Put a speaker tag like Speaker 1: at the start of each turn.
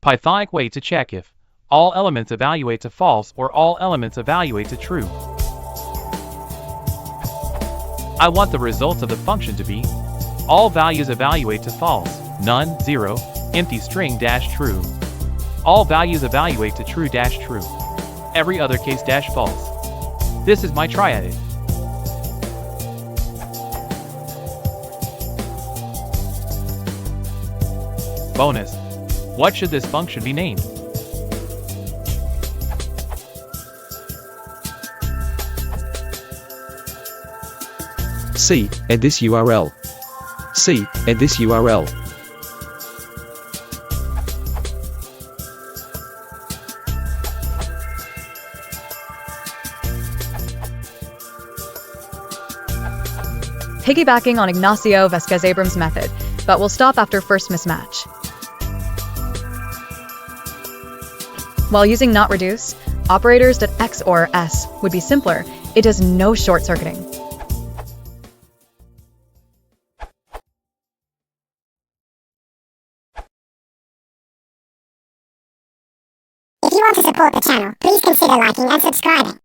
Speaker 1: Pythonic way to check if all elements evaluate to false or all elements evaluate to true. I want the results of the function to be all values evaluate to false, none, 0, empty string dash true. All values evaluate to true dash true. Every other case dash false. This is my triad. Bonus. What should this function be named?
Speaker 2: C. Add this URL. C. Add this URL.
Speaker 3: Piggybacking on Ignacio Vasquez-Abrams' method, but we'll stop after first mismatch. While using not reduce, operators that X or S would be simpler. It does no short-circuiting.
Speaker 4: If you want to support the channel, please consider liking and subscribing.